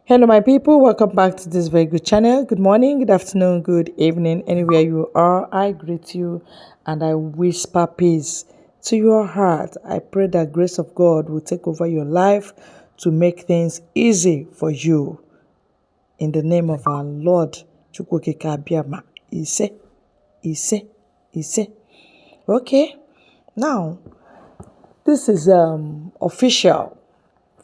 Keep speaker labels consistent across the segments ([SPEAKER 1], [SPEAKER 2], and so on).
[SPEAKER 1] Hello, my people. Welcome back to this very good channel. Good morning, good afternoon, good evening, anywhere you are. I greet you and I whisper peace to your heart. I pray that grace of God will take over your life to make things easy for you. In the name of our Lord, Chukwukeke Abiama. Ise, Ise, Ise. Okay, now this is official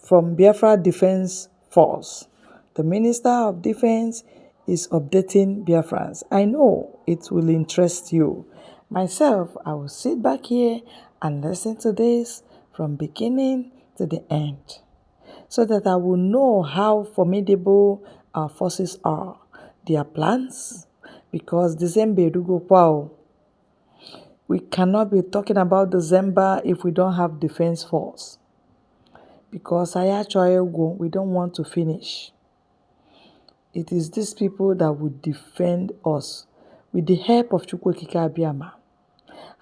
[SPEAKER 1] from Biafra Defense Force. The Minister of Defense is updating Biafrans. I know it will interest you. Myself, I will sit back here and listen to this from beginning to the end so that I will know how formidable our forces are, their plans, because December do go wow. We cannot be talking about December if we don't have defense force. Because we don't want to finish. It is these people that will defend us with the help of Chukwukeke Abiama.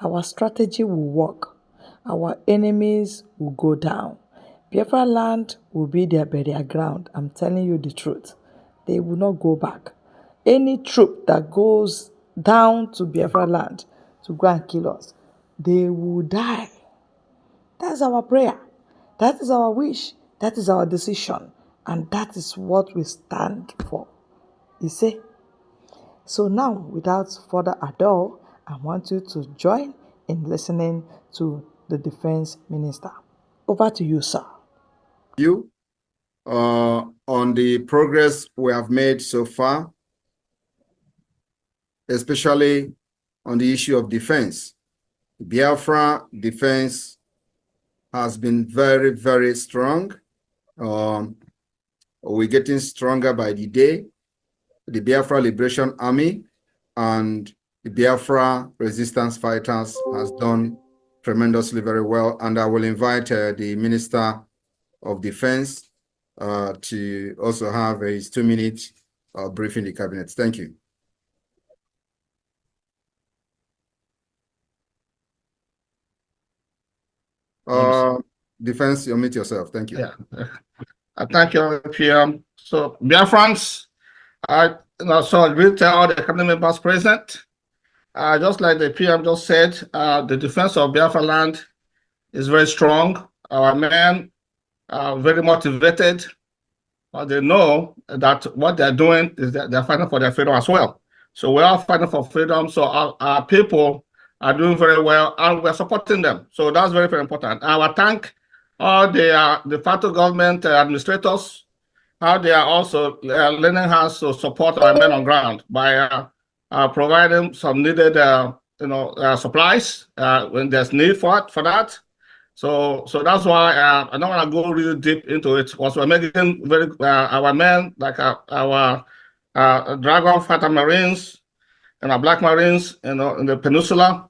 [SPEAKER 1] Our strategy will work. Our enemies will go down. Biafra land will be their burial ground. I'm telling you the truth. They will not go back. Any troop that goes down to Biafra land to go and kill us, they will die. That's our prayer. That is our wish. That is our decision. And that is what we stand for. You see? So now, without further ado, I want you to join in listening to the Defense Minister. Over to you, sir.
[SPEAKER 2] You on the progress we have made so far, especially on the issue of defense. Biafra defense has been very, very strong. We're getting stronger by the day. The Biafra Liberation Army and the Biafra resistance fighters has done tremendously very well. And I will invite the Minister of Defense to also have his 2-minute briefing the cabinet. Thank you. Defense, you mute yourself. Thank you.
[SPEAKER 3] Yeah. Thank you, PM. So, Biafrans, so we tell all the cabinet members present. Just like the PM just said, the defense of Biafra land is very strong. Our men are very motivated. They know that what they're doing is that they're fighting for their freedom as well. So we are fighting for freedom. So our people are doing very well, and we're supporting them. So that's very, very important. I will thank all the federal government administrators, how they are also lending hands to support our men on ground by providing some needed supplies when there's need for that. So that's why I don't want to go really deep into it. Because we're making very our men, like our Dragon Fighter Marines and our Black Marines, in the peninsula,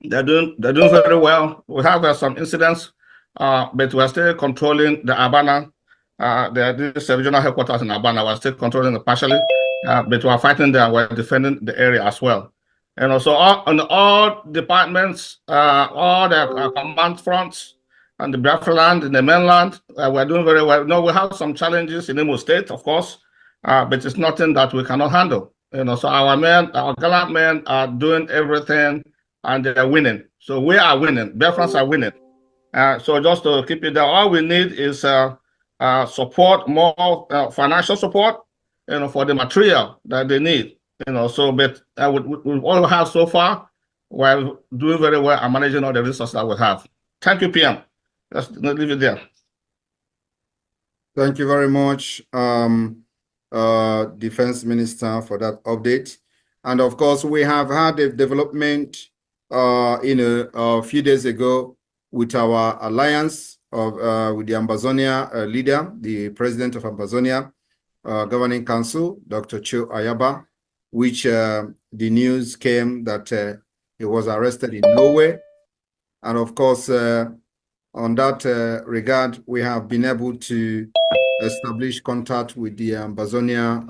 [SPEAKER 3] they're doing very well. We have some incidents, but we're still controlling the Abana. This regional headquarters in Abana, we're still controlling it partially, but we're fighting there. We're defending the area as well. And also on all departments, all the command fronts and the Biafra land, in the mainland, we're doing very well. No, we have some challenges in Imo State, of course, but it's nothing that we cannot handle. So our men, our gallant men are doing everything and they're winning. So we are winning. Biafrans are winning. So just to keep it there, all we need is support, more financial support, for the material that they need. So but with all we have so far, we're doing very well and managing all the resources that we have. Thank you, PM. Let's leave it there.
[SPEAKER 2] Thank you very much, Defense Minister, for that update. And of course, we have had a development, a few days ago with our alliance with the Ambazonia leader, the president of Ambazonia Governing Council, Dr. Cho Ayaba, which the news came that he was arrested in Norway. And of course, on that regard, we have been able to establish contact with the Ambazonia,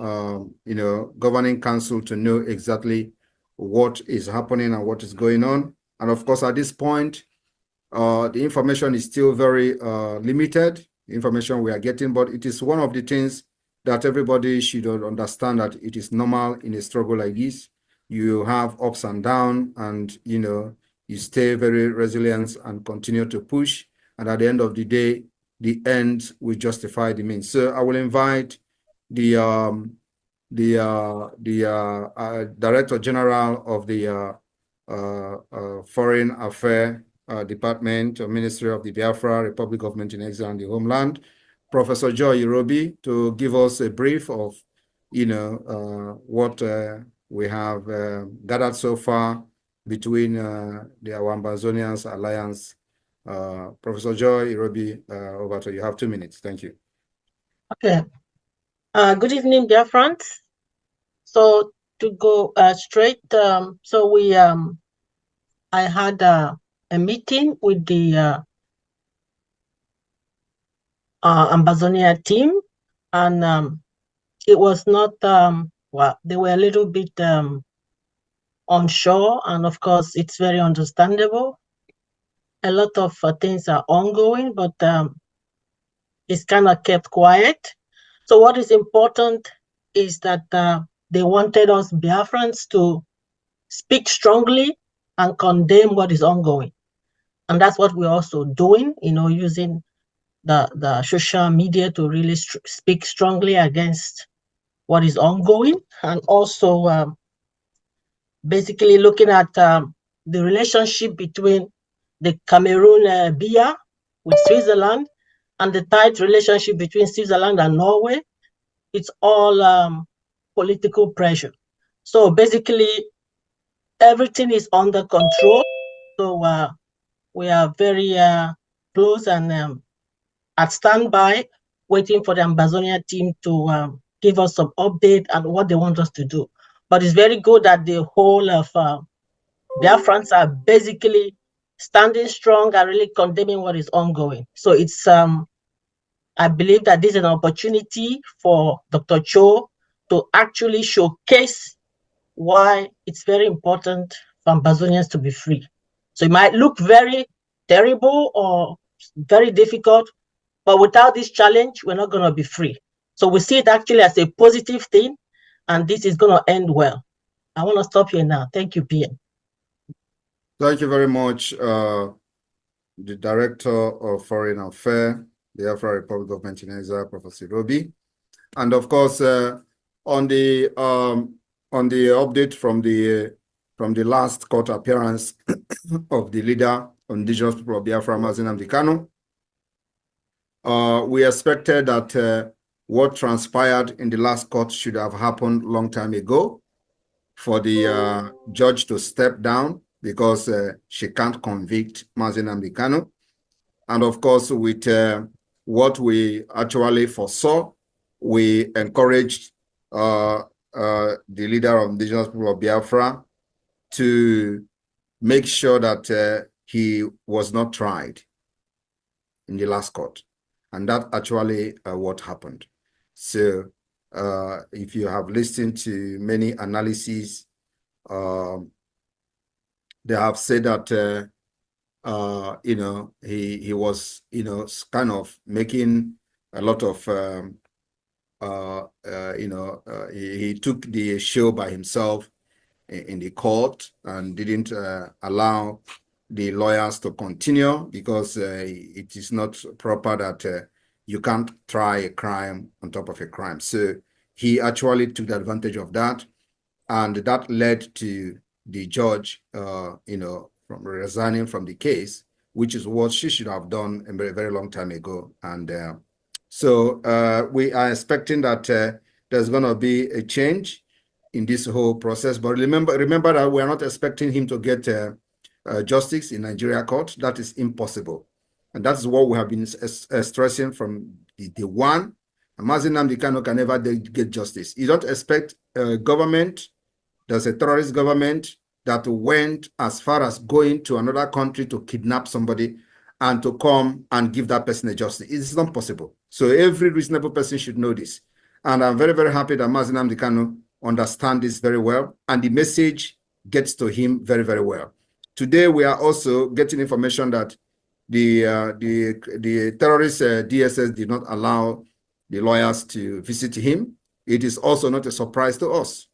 [SPEAKER 2] Governing Council to know exactly what is happening and what is going on. And of course, at this point, the information is still very limited, information we are getting, but it is one of the things that everybody should understand that it is normal in a struggle like this. You have ups and downs, and you stay very resilient and continue to push. And at the end of the day, the end will justify the means. So I will invite the Director General of the Foreign Affairs Department or Ministry of the Biafra Republic Government in Exile and the Homeland, Professor Joy Irobi, to give us a brief of what we have gathered so far between the Ambazonians Alliance. Professor Joy Irobi, over to you. You have 2 minutes. Thank you.
[SPEAKER 4] Okay. Good evening, dear friends. So to go straight, so I had a meeting with the Ambazonia team, and it was not, well, they were a little bit unsure, and of course, it's very understandable. A lot of things are ongoing, but it's kind of kept quiet. So what is important is that they wanted us Biafrans to speak strongly and condemn what is ongoing. And that's what we're also doing, using the social media to really speak strongly against what is ongoing, and also basically looking at the relationship between the Cameroon BIA with Switzerland and the tight relationship between Switzerland and Norway. It's all political pressure. So basically, everything is under control. So we are very close and at standby, waiting for the Ambazonia team to give us some update on what they want us to do. But it's very good that the whole of Biafrans are basically standing strong and really condemning what is ongoing. So it's I believe that this is an opportunity for Dr. Cho to actually showcase why it's very important for Ambazonians to be free. So it might look very terrible or very difficult, but without this challenge, we're not going to be free. So we see it actually as a positive thing, and this is going to end well. I want to stop here now. Thank you, PM.
[SPEAKER 2] Thank you very much, the Director of Foreign Affairs, the Biafra Republic Government in Exile, Professor Irobi. And of course, on the update from the last court appearance of the leader of indigenous people of Biafra, Nnamdi Kanu, we expected that what transpired in the last court should have happened a long time ago, for the judge to step down because she can't convict Nnamdi Kanu. And of course, with what we actually foresaw, we encouraged the leader of indigenous people of Biafra to make sure that he was not tried in the last court. And that actually what happened. So if you have listened to many analyses, they have said that he was kind of making a lot of he took the show by himself in the court and didn't allow the lawyers to continue, because it is not proper that you can't try a crime on top of a crime. So he actually took advantage of that, and that led to the judge from resigning from the case, which is what she should have done a very, very long time ago. And so we are expecting that there's going to be a change in this whole process. But remember that we are not expecting him to get justice in Nigeria court. That is impossible. And that's what we have been stressing from the one. Nnamdi Kanu can never get justice. You don't expect a government, there's a terrorist government that went as far as going to another country to kidnap somebody and to come and give that person a justice. It's not possible. So every reasonable person should know this. And I'm very, very happy that Nnamdi Kanu understands this very well, and the message gets to him very, very well. Today, we are also getting information that the terrorist DSS did not allow the lawyers to visit him. It is also not a surprise to us.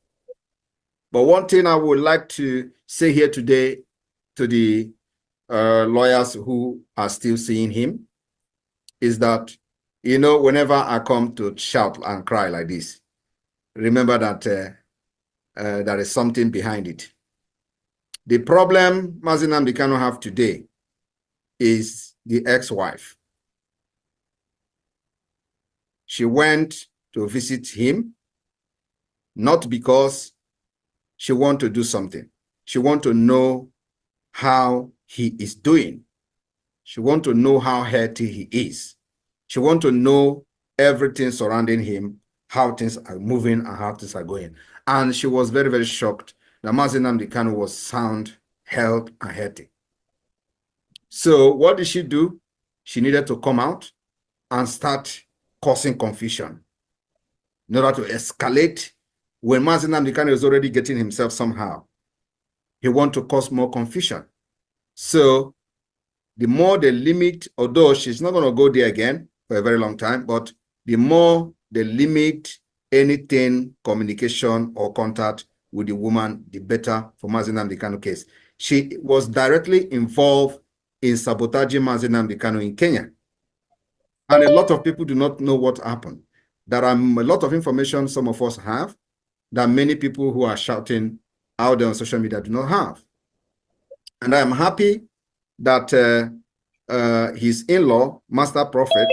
[SPEAKER 2] But one thing I would like to say here today to the lawyers who are still seeing him is that, you know, whenever I come to shout and cry like this, remember that there is something behind it. The problem Mazi Nnamdi Kanu have today is the ex-wife. She went to visit him, not because she want to do something. She want to know how he is doing. She want to know how healthy he is. She want to know everything surrounding him, how things are moving and how things are going. And she was very, very shocked that Mazi Nnamdi Kanu was sound, health, and healthy. So what did she do? She needed to come out and start causing confusion in order to escalate when Mazi Nnamdi Kanu is already getting himself somehow. He wants to cause more confusion. So the more they limit, although she's not going to go there again for a very long time, but the more they limit anything, communication or contact with the woman, the better for Mazi Nnamdi Kanu case. She was directly involved in sabotaging Mazi Nnamdi Kanu in Kenya. And a lot of people do not know what happened. There are a lot of information some of us have that many people who are shouting out there on social media do not have. And I am happy that his in-law, Master Prophet,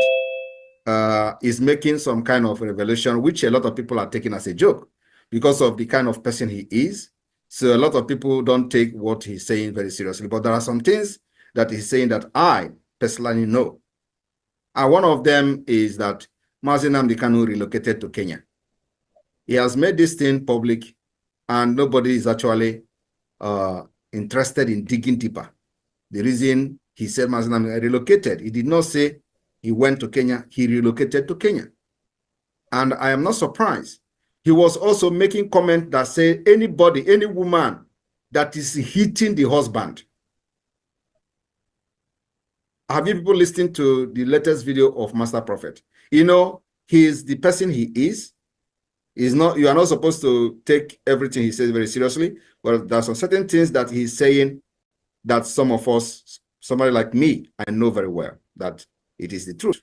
[SPEAKER 2] is making some kind of revelation, which a lot of people are taking as a joke because of the kind of person he is. So a lot of people don't take what he's saying very seriously. But there are some things that he's saying that I personally know. And one of them is that Mazi Nnamdi Kanu relocated to Kenya. He has made this thing public, and nobody is actually interested in digging deeper. The reason he said Mazi Nnamdi relocated, he did not say he went to Kenya, he relocated to Kenya. And I am not surprised. He was also making comment that say anybody, any woman that is hitting the husband. Have you people listened to the latest video of Master Prophet? You know, he is the person he is. He's not, you are not supposed to take everything he says very seriously, but there are some certain things that he's saying that some of us, somebody like me, I know very well that it is the truth.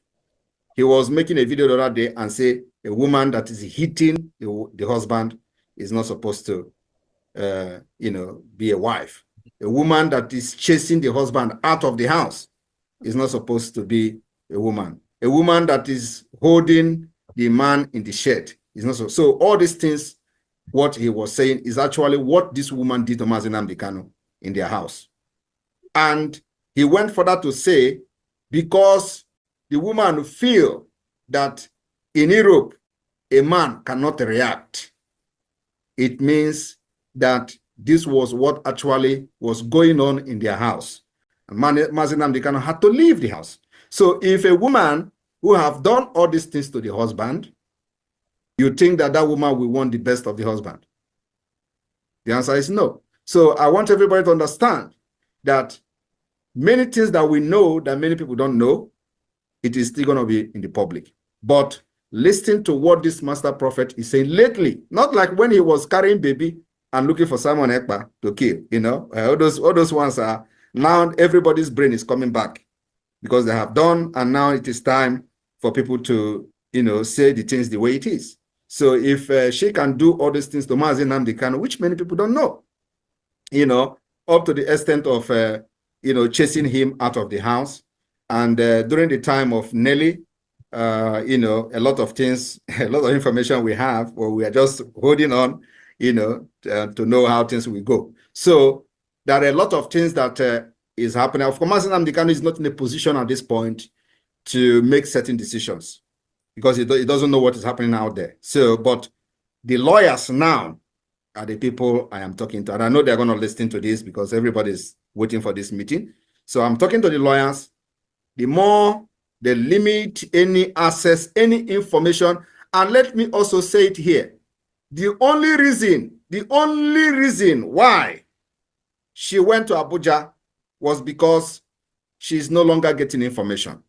[SPEAKER 2] He was making a video the other day and say a woman that is hitting the husband is not supposed to, you know, be a wife. A woman that is chasing the husband out of the house is not supposed to be a woman. A woman that is holding the man in the shed is not so. So all these things, what he was saying is actually what this woman did to Mazi Nnamdi Kanu in their house. And he went further to say, because the woman feel that in Europe, a man cannot react, it means that this was what actually was going on in their house. And Mazi Nnamdi Kanu had to leave the house. So if a woman who have done all these things to the husband, you think that that woman will want the best of the husband? The answer is no. So I want everybody to understand that many things that we know that many people don't know, it is still going to be in the public. But listen to what this Master Prophet is saying lately, not like when he was carrying baby and looking for Simon Ekpa to kill, you know, all those ones are, now everybody's brain is coming back because they have done, and now it is time for people to, you know, say the things the way it is. So if she can do all these things to Mazi Nnamdi Kanu, which many people don't know, you know, up to the extent of, you know, chasing him out of the house. And during the time of Nelly, you know, a lot of things, a lot of information we have, or we are just holding on, you know, to know how things will go. So there are a lot of things that is happening. Of course, Mazi Nnamdi Kanu is not in a position at this point to make certain decisions because he doesn't know what is happening out there. So, but the lawyers now are the people I am talking to. And I know they're going to listen to this because everybody's waiting for this meeting. So I'm talking to the lawyers. The more they limit any access, any information, and let me also say it here. The only reason why she went to Abuja was because she's no longer getting information.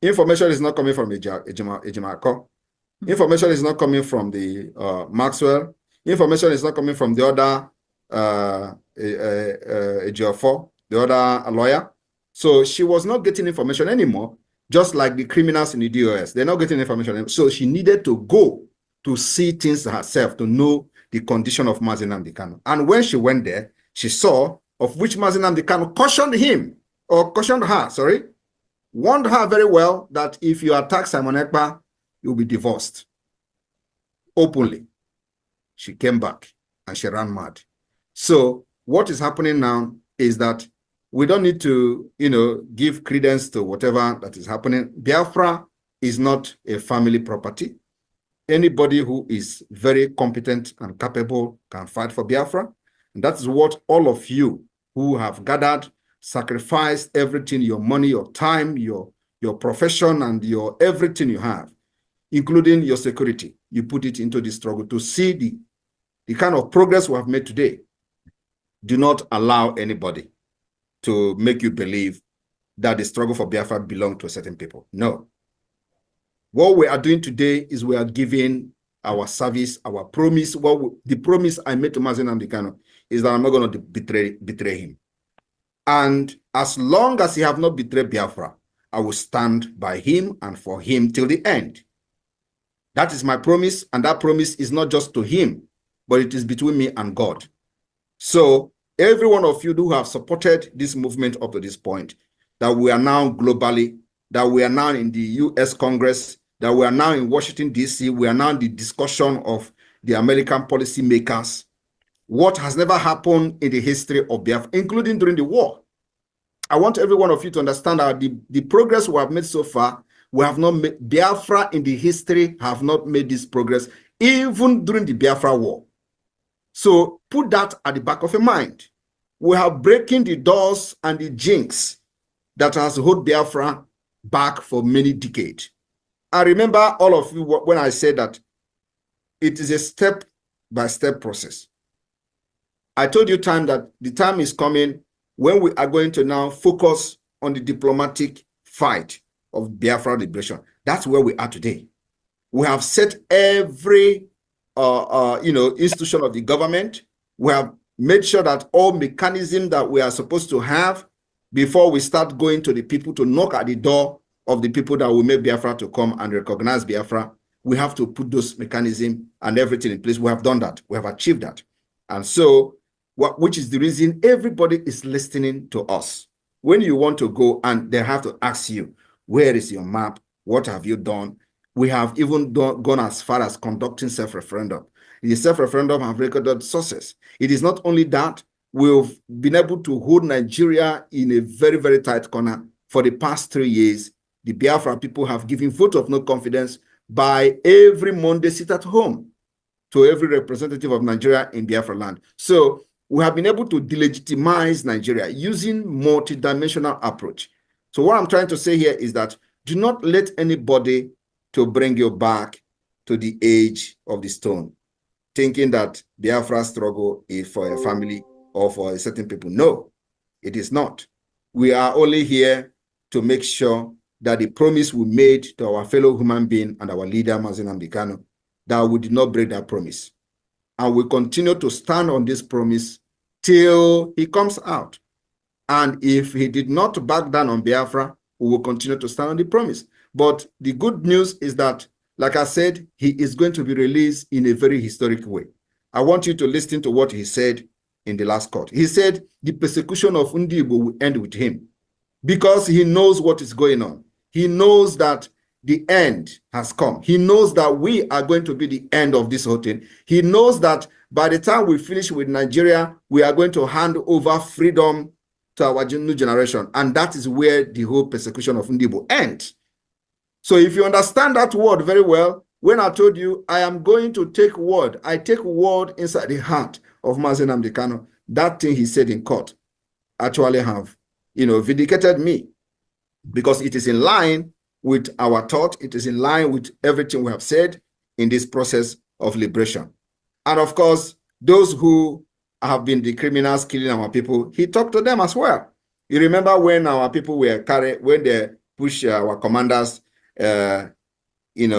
[SPEAKER 2] Information is not coming from Ejimako. Information is not coming from the Maxwell. Information is not coming from the other Ejiofor, the other lawyer. So she was not getting information anymore, just like the criminals in the DOS. They're not getting information anymore. So she needed to go to see things herself, to know the condition of Mazi Nnamdi Kanu. And when she went there, she saw of which Mazi Nnamdi Kanu cautioned her, warned her very well that if you attack Simon Ekpa, you'll be divorced. Openly. She came back and she ran mad. So what is happening now is that we don't need to, give credence to whatever that is happening. Biafra is not a family property. Anybody who is very competent and capable can fight for Biafra. And that is what all of you who have gathered, sacrificed everything, your money, your time, your profession, and your everything you have, including your security, you put it into the struggle to see the kind of progress we have made today. Do not allow anybody to make you believe that the struggle for Biafra belongs to certain people. No. What we are doing today is we are giving our service, our promise. The promise I made to Mazi Nnamdi Kanu is that I'm not going to betray him. And as long as he have not betrayed Biafra, I will stand by him and for him till the end. That is my promise, and that promise is not just to him, but it is between me and God. So every one of you who have supported this movement up to this point, that we are now globally, that we are now in the US Congress, that we are now in Washington, D.C., we are now in the discussion of the American policy makers, what has never happened in the history of Biafra, including during the war. I want every one of you to understand that the progress we have made so far, we have not made, Biafra in the history have not made this progress, even during the Biafra war. So put that at the back of your mind. We are breaking the doors and the jinx that has held Biafra back for many decades. I remember all of you when I said that it is a step-by-step process. I told you that the time is coming when we are going to now focus on the diplomatic fight of Biafra liberation. That's where we are today. We have set every institution of the government. We have made sure that all mechanisms that we are supposed to have before we start going to the people to knock at the door of the people that will make Biafra to come and recognize Biafra, we have to put those mechanisms and everything in place. We have done that. We have achieved that. And so, which is the reason everybody is listening to us. When you want to go and they have to ask you, where is your map? What have you done? We have even gone as far as conducting self-referendum. The self-referendum have recorded sources. It is not only that, we've been able to hold Nigeria in a very, very tight corner. For the past 3 years, the Biafra people have given vote of no confidence by every Monday sit at home to every representative of Nigeria in Biafra land. So we have been able to delegitimize Nigeria using multidimensional approach. So what I'm trying to say here is that do not let anybody to bring you back to the age of the stone, thinking that Biafra struggle is for a family or for a certain people. No, it is not. We are only here to make sure that the promise we made to our fellow human being and our leader, Mazi Nnamdi Kanu, that we did not break that promise. And we continue to stand on this promise till he comes out. And if he did not back down on Biafra, we will continue to stand on the promise. But the good news is that, like I said, he is going to be released in a very historic way. I want you to listen to what he said in the last court. He said the persecution of Ndibo will end with him because he knows what is going on. He knows that the end has come. He knows that we are going to be the end of this whole thing. He knows that by the time we finish with Nigeria, we are going to hand over freedom to our new generation. And that is where the whole persecution of Ndibo ends. So if you understand that word very well, when I told you I am going to take word, I take word inside the heart of Mazi Nnamdi Kanu, that thing he said in court actually have, vindicated me, because it is in line with our thought. It is in line with everything we have said in this process of liberation. And of course, those who have been the criminals killing our people, he talked to them as well. You remember when our people were carried, when they push our commanders, in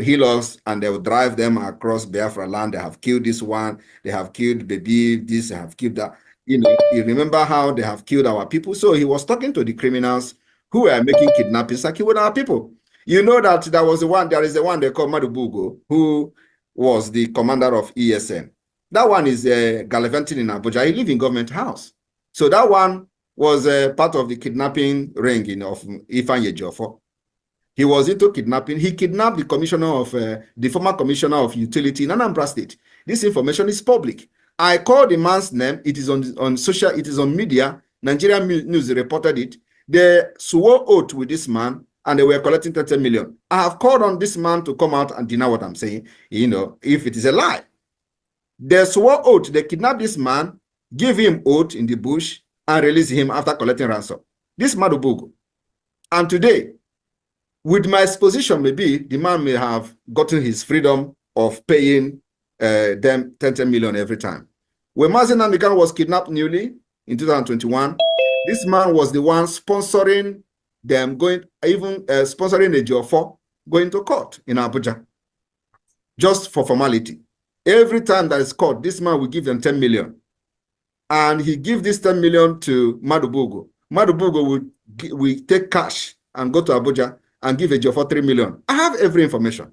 [SPEAKER 2] hillocks, and they will drive them across Biafra land. They have killed this one, they have killed baby, this, they have killed that. You remember how they have killed our people. So he was talking to the criminals who were making kidnappings and killing our people. You know that there is the one they call Madubugo, who was the commander of ESN. That one is gallivanting in Abuja. He lives in government house. So that one was part of the kidnapping ring of Ifanye Jofo. He was into kidnapping. He kidnapped the the former commissioner of utility in Anambra State. This information is public. I called the man's name. It is on social. It is on media. Nigerian News reported it. They swore oath with this man, and they were collecting 30 million. I have called on this man to come out and deny what I'm saying. If it is a lie. They swore oath. They kidnapped this man, give him oath in the bush, and release him after collecting ransom. This Madubugu. And today, with my exposition, maybe the man may have gotten his freedom of paying them 10 million every time. When Mazen Nnamdi was kidnapped newly in 2021, this man was the one sponsoring them sponsoring the Ejiofor going to court in Abuja, just for formality. Every time that is court, this man will give them 10 million. And he gives this 10 million to Madubugo. Madubugo will take cash and go to Abuja and give Ejiofor 3 million. I have every information.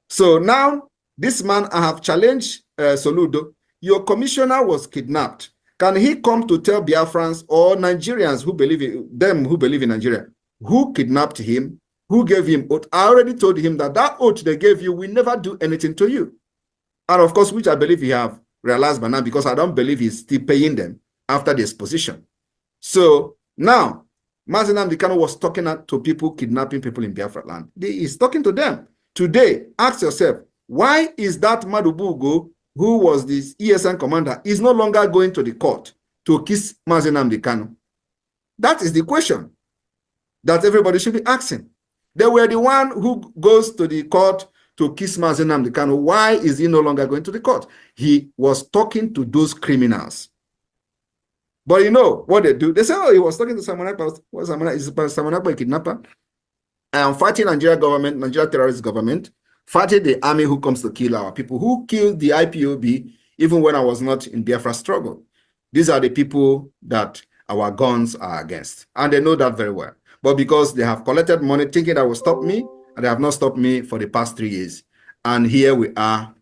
[SPEAKER 2] So now, this man, I have challenged Soludo. Your commissioner was kidnapped. Can he come to tell Biafrans or Nigerians who believe in Nigeria, who kidnapped him, who gave him oath? I already told him that oath they gave you will never do anything to you. And of course, which I believe he have realized by now, because I don't believe he's still paying them after the exposition. So now, Mazen Nnamdi Kanu was talking to people kidnapping people in Biafra land. He's talking to them. Today, ask yourself, why is that Madubugo, who was this ESN commander, is no longer going to the court to kiss Mazen Nnamdi Kanu? That is the question that everybody should be asking. They were the one who goes to the court to kiss Mazen Nnamdi Kanu. Why is he no longer going to the court? He was talking to those criminals. But you know what they do? They say, oh, he was talking to Samanakpa. What's Samanakpa? Is Samanakpa a kidnapper? I am fighting Nigeria government, Nigeria terrorist government, fighting the army who comes to kill our people, who killed the IPOB even when I was not in Biafra struggle. These are the people that our guns are against. And they know that very well. But because they have collected money thinking that will stop me, and they have not stopped me for the past 3 years. And here we are,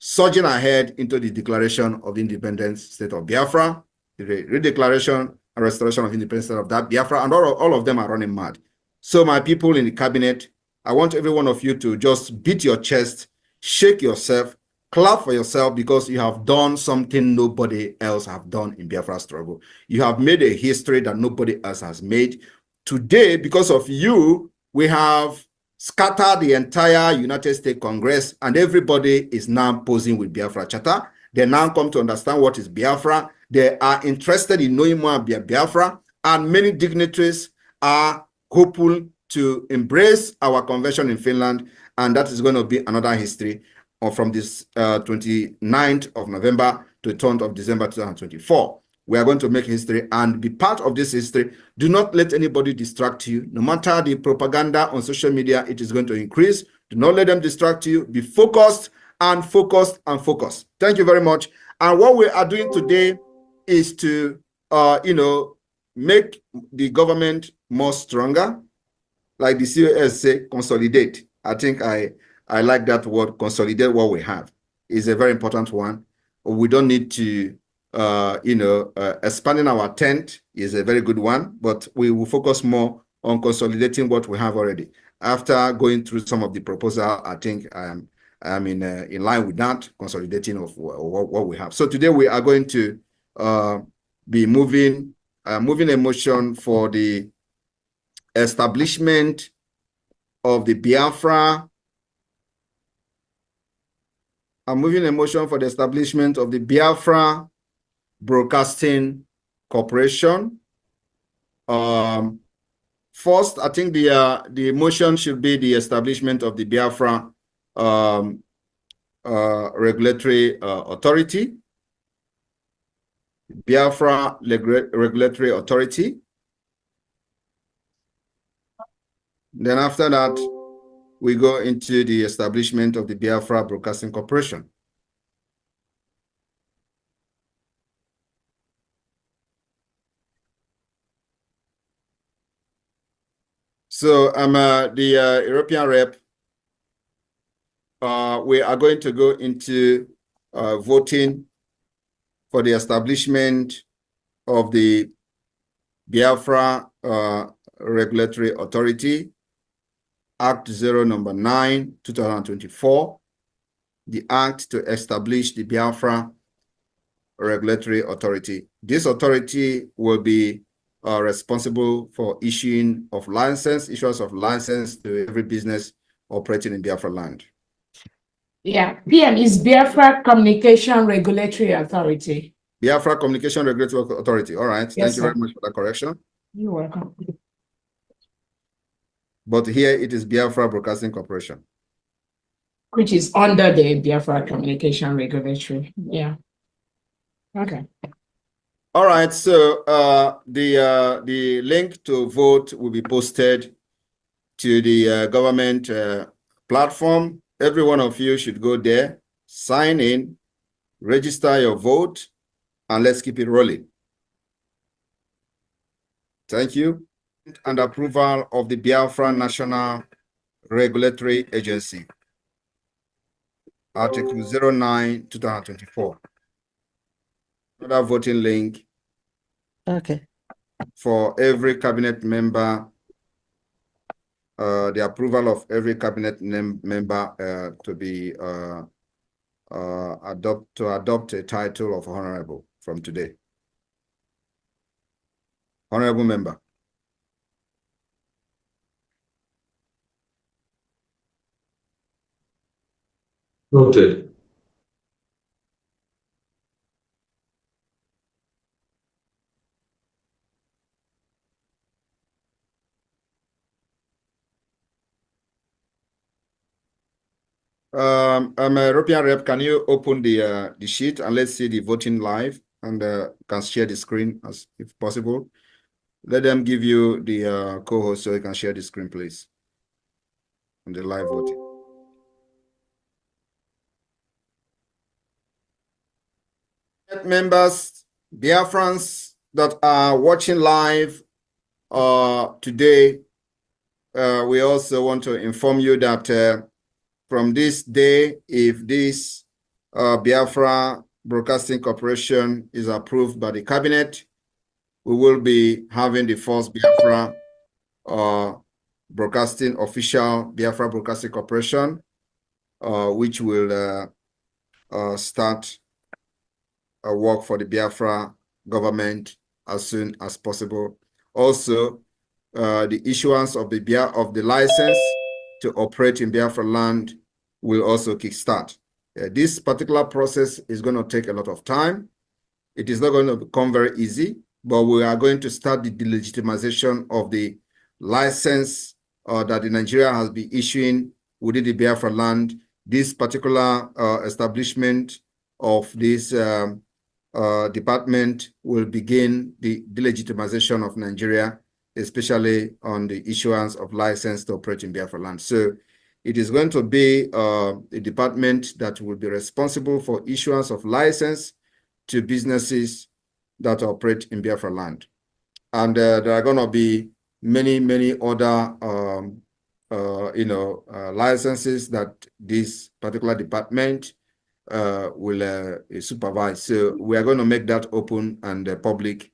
[SPEAKER 2] surging ahead into the declaration of the independent state of Biafra, the redeclaration and restoration of independent state of that Biafra, and all of them are running mad. So my people in the cabinet, I want every one of you to just beat your chest, shake yourself, clap for yourself, because you have done something nobody else have done in Biafra struggle. You have made a history that nobody else has made. Today, because of you, we have scattered the entire United States Congress, and everybody is now posing with Biafra Charter. They now come to understand what is Biafra. They are interested in knowing more about Biafra, and many dignitaries are hopeful to embrace our convention in Finland, and that is going to be another history from this 29th of November to the 10th of December 2024. We are going to make history and be part of this history. Do not let anybody distract you. No matter the propaganda on social media, it is going to increase. Do not let them distract you. Be focused and focused and focused. Thank you very much. And what we are doing today is to, make the government more stronger. Like the COS say, consolidate. I think I like that word, consolidate what we have. Is a very important one. We don't need to expanding our tent is a very good one, but we will focus more on consolidating what we have already. After going through some of the proposal, I think I'm in line with that, consolidating of what we have. So today we are going to be moving a motion for the establishment of the Biafra. I'm moving a motion for the establishment of the Biafra Broadcasting Corporation. First, I think the motion should be the establishment of the Biafra Regulatory Authority. Biafra Regulatory Authority. Then after that, we go into the establishment of the Biafra Broadcasting Corporation. So I'm the European rep. We are going to go into voting for the establishment of the Biafra Regulatory Authority, Act 0 number 9, 2024, the act to establish the Biafra Regulatory Authority. This authority will be responsible for issuance of license to every business operating in Biafra land.
[SPEAKER 5] Yeah, PM is Biafra Communication Regulatory Authority.
[SPEAKER 2] Biafra Communication Regulatory Authority. All right.
[SPEAKER 5] Yes,
[SPEAKER 2] thank you
[SPEAKER 5] sir.
[SPEAKER 2] very much for that correction.
[SPEAKER 5] You're welcome.
[SPEAKER 2] But here it is Biafra Broadcasting Corporation,
[SPEAKER 5] Which is under the Biafra Communication Regulatory. Yeah. Okay.
[SPEAKER 2] All right. So the link to vote will be posted to the government platform. Every one of you should go there, sign in, register your vote, and let's keep it rolling. Thank you. And approval of the Biafra National Regulatory Agency, Article 09, 2024. Another voting link.
[SPEAKER 1] Okay.
[SPEAKER 2] For every cabinet member, the approval of every cabinet member to be adopt a title of honorable from today. Honorable member.
[SPEAKER 6] Noted.
[SPEAKER 2] I'm a European rep. Can you open the sheet and let's see the voting live, and can share the screen as if possible. Let them give you the co-host so you can share the screen, please, on the live voting. Members, Biafrans that are watching live today, we also want to inform you that from this day, if this Biafra Broadcasting Corporation is approved by the cabinet, we will be having the first Biafra broadcasting official Biafra Broadcasting Corporation, which will start work for the Biafra government as soon as possible. Also, the issuance of the license to operate in Biafra land will also kickstart. This particular process is going to take a lot of time. It is not going to become very easy, but we are going to start the delegitimization of the license that the Nigeria has been issuing within the Biafra land. This particular establishment of this department will begin the delegitimization of Nigeria, especially on the issuance of license to operate in Biafra land. So it is going to be a department that will be responsible for issuance of license to businesses that operate in Biafra land. And there are going to be many other licenses that this particular department will supervise. So we are going to make that open and public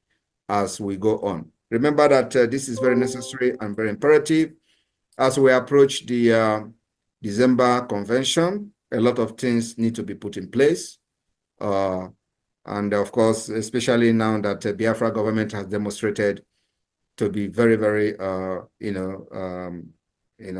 [SPEAKER 2] as we go on. Remember that this is very necessary and very imperative as we approach the December convention. A lot of things need to be put in place. And of course, especially now that the Biafra government has demonstrated to be very,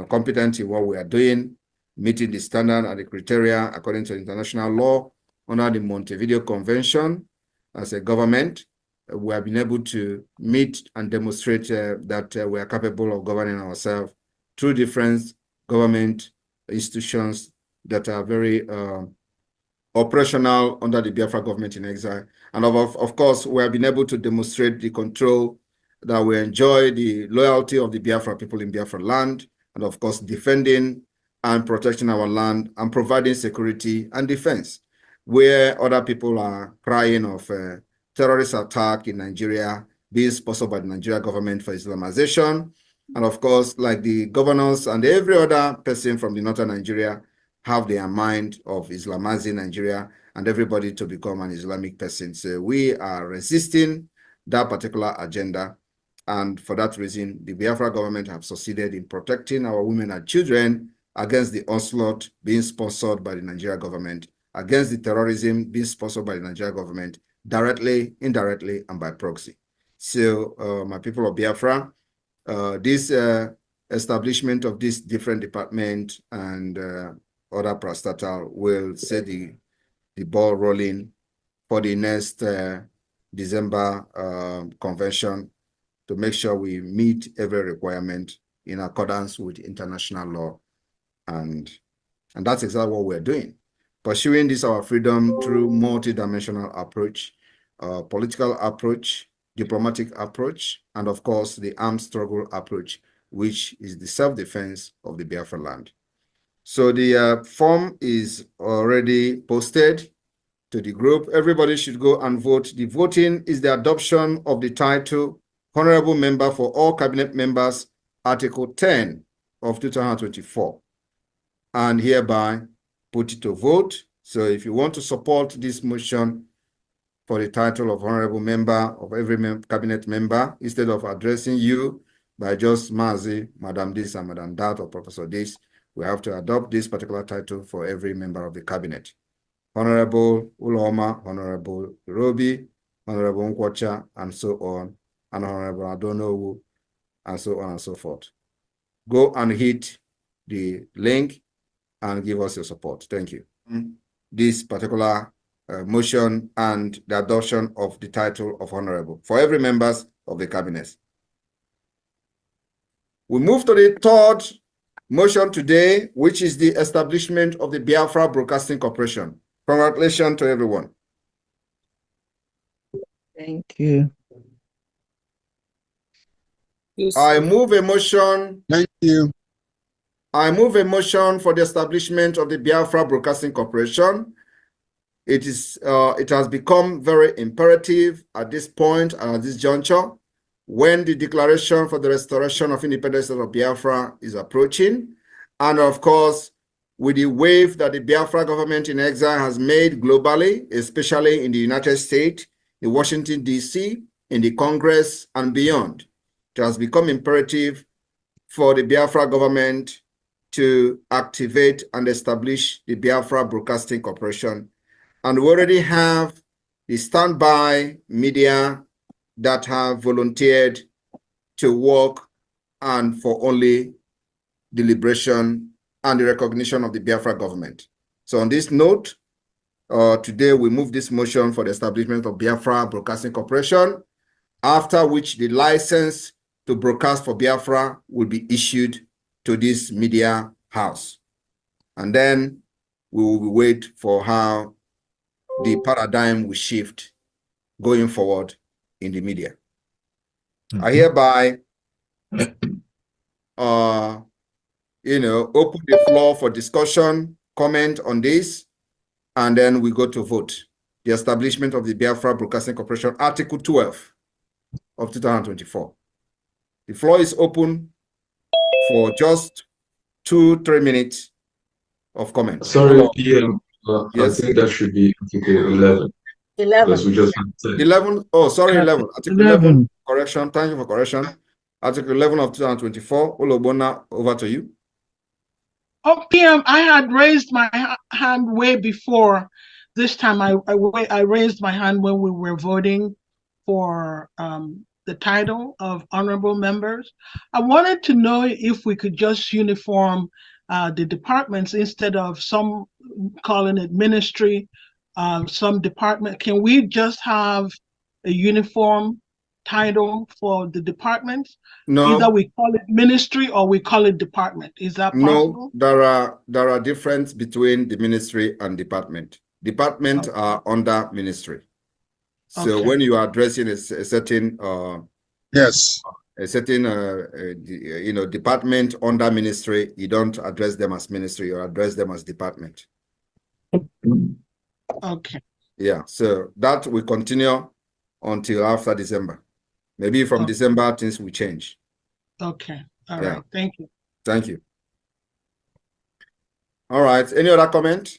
[SPEAKER 2] competent in what we are doing, meeting the standard and the criteria according to international law under the Montevideo Convention. As a government, we have been able to meet and demonstrate that we are capable of governing ourselves through different government institutions that are very operational under the Biafra government in exile. And of course, we have been able to demonstrate the control that we enjoy, the loyalty of the Biafra people in Biafra land, and of course, defending and protecting our land and providing security and defense. Where other people are crying of terrorist attack in Nigeria being sponsored by the Nigeria government for Islamization, and of course, like the governors and every other person from the northern Nigeria have their mind of Islamizing Nigeria and everybody to become an Islamic person. So we are resisting that particular agenda. And for that reason, the Biafra government have succeeded in protecting our women and children against the onslaught being sponsored by the Nigeria government, against the terrorism being sponsored by the Nigeria government, directly, indirectly, and by proxy. So, my people of Biafra, this establishment of this different department and other parastatal will set the ball rolling for the next December convention to make sure we meet every requirement in accordance with international law. And that's exactly what we're doing. Pursuing this our freedom through multidimensional approach, political approach, diplomatic approach, and of course, the armed struggle approach, which is the self-defense of the Biafra land. So the form is already posted to the group. Everybody should go and vote. The voting is the adoption of the title Honorable Member for all cabinet members, Article 10 of 2024, and hereby put it to vote. So if you want to support this motion for the title of Honorable Member of every cabinet member, instead of addressing you by just Mazi, Madam this and Madam that, or Professor this, we have to adopt this particular title for every member of the cabinet. Honorable Uloma, Honorable Robi, Honorable Nkwacha, and so on, and Honorable Adonowu, and so on and so forth. Go and hit the link and give us your support. Thank you. This particular motion and the adoption of the title of Honorable for every members of the cabinet. We move to the third motion today, which is the establishment of the Biafra Broadcasting Corporation. Congratulations to everyone.
[SPEAKER 1] Thank you.
[SPEAKER 2] I move a motion.
[SPEAKER 7] Thank you.
[SPEAKER 2] I move a motion for the establishment of the Biafra Broadcasting Corporation. It has become very imperative at this point and at this juncture, when the declaration for the restoration of independence of Biafra is approaching, and of course, with the wave that the Biafra government in exile has made globally, especially in the United States, in Washington, D.C., in the Congress, and beyond, it has become imperative for the Biafra government to activate and establish the Biafra Broadcasting Corporation. And we already have the standby media that have volunteered to work and for only the liberation and the recognition of the Biafra government. So on this note, today we move this motion for the establishment of Biafra Broadcasting Corporation, after which the license to broadcast for Biafra will be issued to this media house. And then we will wait for how the paradigm will shift going forward in the media. I hereby, open the floor for discussion, comment on this, and then we go to vote. The establishment of the Biafra Broadcasting Corporation, Article 12 of 2024. The floor is open for just 2-3 minutes of comment.
[SPEAKER 6] Sorry, PM.
[SPEAKER 2] Yes.
[SPEAKER 6] I think that should be Article 11.
[SPEAKER 4] 11.
[SPEAKER 6] Because we just had 10.
[SPEAKER 2] 11. Oh, sorry, 11. Article
[SPEAKER 1] 11.
[SPEAKER 2] Correction. Thank you for correction. Article 11 of 2024. Olobona, over to you.
[SPEAKER 8] Oh, PM, I had raised my hand way before this time. I raised my hand when we were voting for the title of honorable members. I wanted to know if we could just uniform the departments instead of some calling it ministry, some department. Can we just have a uniform title for the departments?
[SPEAKER 2] No.
[SPEAKER 8] Either we call it ministry or we call it department. Is that possible?
[SPEAKER 2] No, there are differences between the ministry and department. Department are under ministry. So when you are addressing a certain
[SPEAKER 7] yes,
[SPEAKER 2] a certain department under ministry, you don't address them as ministry, you address them as department.
[SPEAKER 8] Okay.
[SPEAKER 2] Yeah, so that will continue until after December. Maybe from December things will change.
[SPEAKER 8] Okay. All right. Thank you.
[SPEAKER 2] Thank you. All right. Any other comment?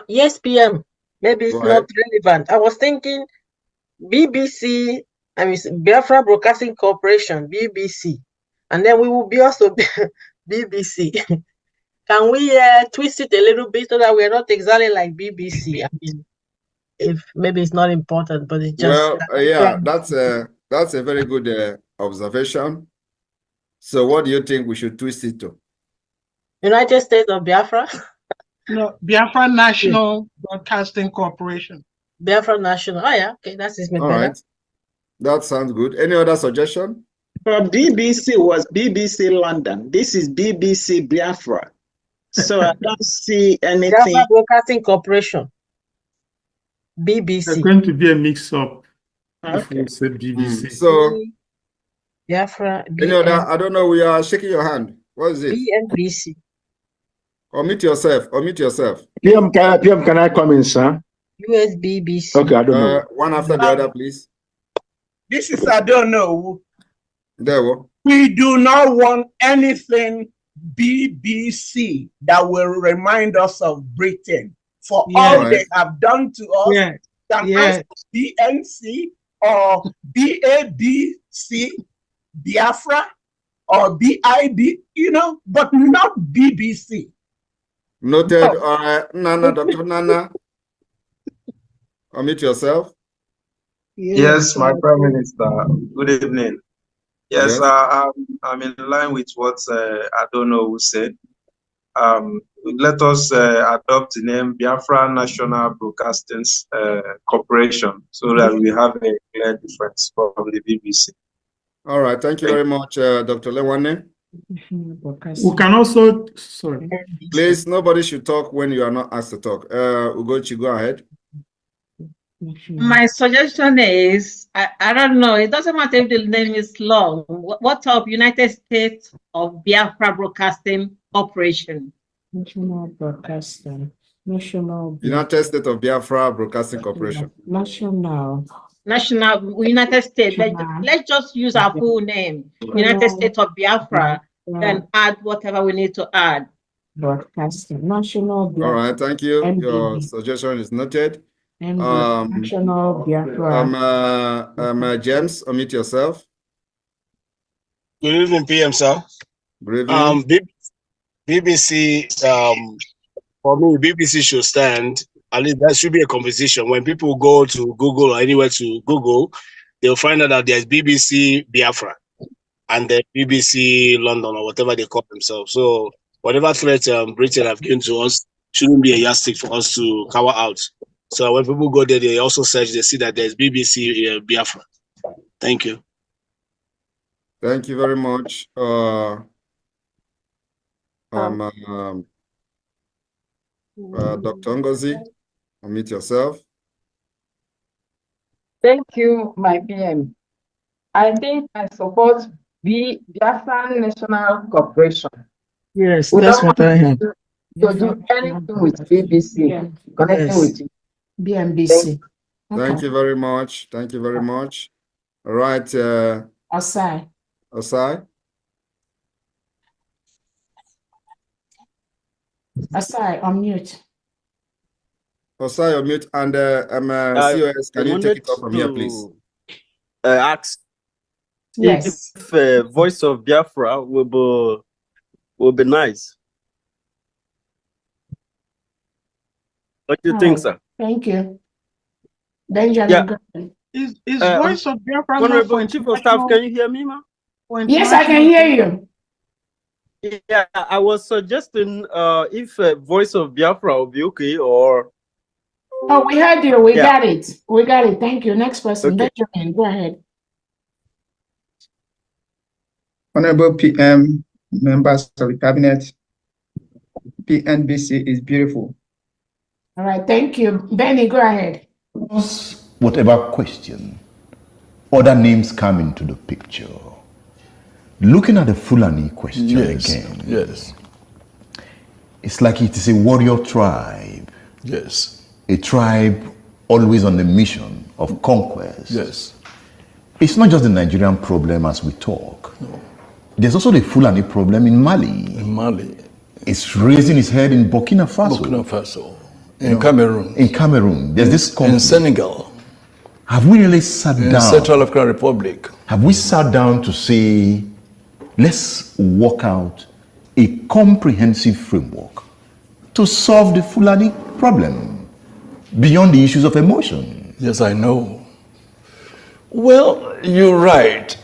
[SPEAKER 4] Yes, PM. Maybe it's not relevant. I was thinking BBC, I mean Biafra Broadcasting Corporation, BBC, and then we will be also BBC. Can we twist it a little bit so that we're not exactly like BBC? I mean, if maybe it's not important, but it's just
[SPEAKER 2] yeah, that's a very good observation. So what do you think we should twist it to?
[SPEAKER 4] United States of Biafra?
[SPEAKER 8] No, Biafra National Broadcasting Corporation.
[SPEAKER 4] Biafra National. Oh yeah, okay, that's better.
[SPEAKER 2] All right. That sounds good. Any other suggestion?
[SPEAKER 7] BBC was BBC London. This is BBC Biafra. So I don't see anything.
[SPEAKER 4] Biafra Broadcasting Corporation. BBC.
[SPEAKER 9] There's going to be a mix-up if
[SPEAKER 7] Okay.
[SPEAKER 9] we say BBC.
[SPEAKER 2] So
[SPEAKER 4] Biafra.
[SPEAKER 2] any other? I don't know. We are shaking your hand. What is it?
[SPEAKER 4] BNBC.
[SPEAKER 2] Omit yourself. Omit yourself.
[SPEAKER 10] PM, can I come in, sir?
[SPEAKER 4] USBBC.
[SPEAKER 10] Okay, I don't know.
[SPEAKER 2] One after the other, please.
[SPEAKER 11] This is I don't know.
[SPEAKER 2] There we go.
[SPEAKER 11] We do not want anything BBC that will remind us of Britain for all they have done to us. Ask BNC or BABC, Biafra or BIB, but not BBC.
[SPEAKER 2] Noted. Nana, Dr. Nana. Omit yourself.
[SPEAKER 6] Yes, my Prime Minister. Good evening. Yes, I'm in line with what I don't know who said. Let us adopt the name Biafra National Broadcasting Corporation so that we have a clear difference from the BBC.
[SPEAKER 2] All right. Thank you very much, Dr. Lewane.
[SPEAKER 9] We can also, sorry.
[SPEAKER 2] Please, nobody should talk when you are not asked to talk. Ugochi, go ahead.
[SPEAKER 12] My suggestion is, I don't know, it doesn't matter if the name is long. What of United States of Biafra Broadcasting Corporation?
[SPEAKER 5] National Broadcasting.
[SPEAKER 2] United States of Biafra Broadcasting Corporation.
[SPEAKER 12] National United States. Let's just use our full name. United States of Biafra. Then add whatever we need to add.
[SPEAKER 5] Broadcasting. National Biafra.
[SPEAKER 2] All right, thank you.
[SPEAKER 5] NBB.
[SPEAKER 2] Your suggestion is noted.
[SPEAKER 5] National Biafra.
[SPEAKER 2] James, omit yourself.
[SPEAKER 13] Good evening, PM, sir.
[SPEAKER 2] Good evening.
[SPEAKER 13] BBC, for me, BBC should stand. At least that should be a conversation. When people go to Google or anywhere to Google, they'll find out that there's BBC Biafra and the BBC London or whatever they call themselves. So whatever threat Britain have given to us shouldn't be a yardstick for us to cover out. So when people go there, they also search, they see that there's BBC Biafra. Thank you.
[SPEAKER 2] Thank you very much. Dr. Ngozi, unmute yourself.
[SPEAKER 5] Thank you, my PM. I think I support the Biafra National Corporation.
[SPEAKER 7] Yes, that's what I have.
[SPEAKER 5] To do anything with BBC, connecting with BNBC.
[SPEAKER 2] Thank you very much. Thank you very much. All right.
[SPEAKER 5] Asai.
[SPEAKER 2] Asai.
[SPEAKER 5] Asai, unmute.
[SPEAKER 2] Osai, unmute, and COS, can you take it up from here, please?
[SPEAKER 14] Ask
[SPEAKER 5] yes.
[SPEAKER 14] If Voice of Biafra will be nice. What do you think, sir?
[SPEAKER 5] Thank you. Benjamin.
[SPEAKER 14] Yeah.
[SPEAKER 8] Is Voice of Biafra
[SPEAKER 14] Honorable Chief of Staff, can you hear me, ma'am?
[SPEAKER 5] Yes, I can hear you.
[SPEAKER 14] Yeah, I was suggesting if Voice of Biafra will be okay, or...
[SPEAKER 5] Oh, we heard you. We got it. We got it. Thank you. Next person. Okay. Benjamin, go ahead.
[SPEAKER 15] Honorable PM, members of the cabinet, PNBC is beautiful.
[SPEAKER 5] All right, thank you. Benny, go ahead.
[SPEAKER 16] Whatever question other names come into the picture. Looking at the Fulani question again.
[SPEAKER 17] Yes.
[SPEAKER 16] It's like it is a warrior tribe.
[SPEAKER 17] Yes.
[SPEAKER 16] A tribe always on the mission of conquest.
[SPEAKER 17] Yes.
[SPEAKER 16] It's not just the Nigerian problem as we talk.
[SPEAKER 17] No.
[SPEAKER 16] There's also the Fulani problem in Mali.
[SPEAKER 17] In Mali.
[SPEAKER 16] It's raising its head in Burkina Faso.
[SPEAKER 17] Burkina Faso. In Cameroon.
[SPEAKER 16] In Cameroon. There's this conflict.
[SPEAKER 17] In Senegal.
[SPEAKER 16] Have we really sat down?
[SPEAKER 17] In Central African Republic.
[SPEAKER 16] Have we sat down to say, let's work out a comprehensive framework to solve the Fulani problem beyond the issues of emotion?
[SPEAKER 17] Yes, I know. Well, you're right.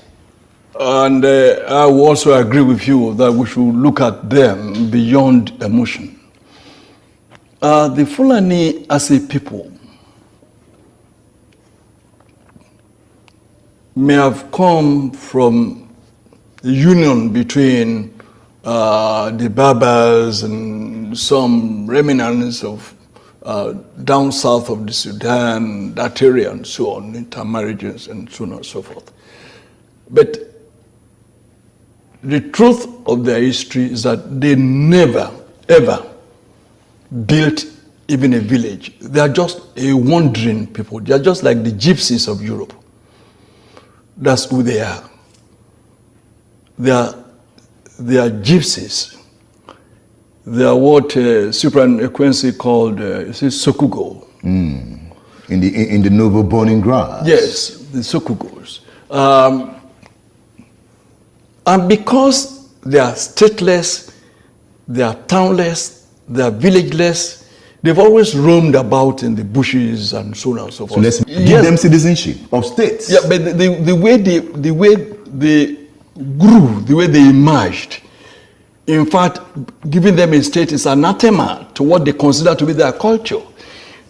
[SPEAKER 17] And I will also agree with you that we should look at them beyond emotion. The Fulani as a people may have come from the union between the Berbers and some remnants of down south of the Sudan, that area and so on, intermarriages and so on and so forth. But the truth of their history is that they never, ever built even a village. They are just a wandering people. They are just like the gypsies of Europe. That's who they are. They are gypsies. They are what Supra-Equency called Sokugo.
[SPEAKER 16] In the noble burning grass.
[SPEAKER 17] Yes, the Sokugos. And because they are stateless, they are townless, they are villageless, they've always roamed about in the bushes and so on and so forth.
[SPEAKER 16] So let's give them citizenship of states.
[SPEAKER 17] Yeah, but the way they grew, the way they emerged, in fact, giving them a state is anathema to what they consider to be their culture.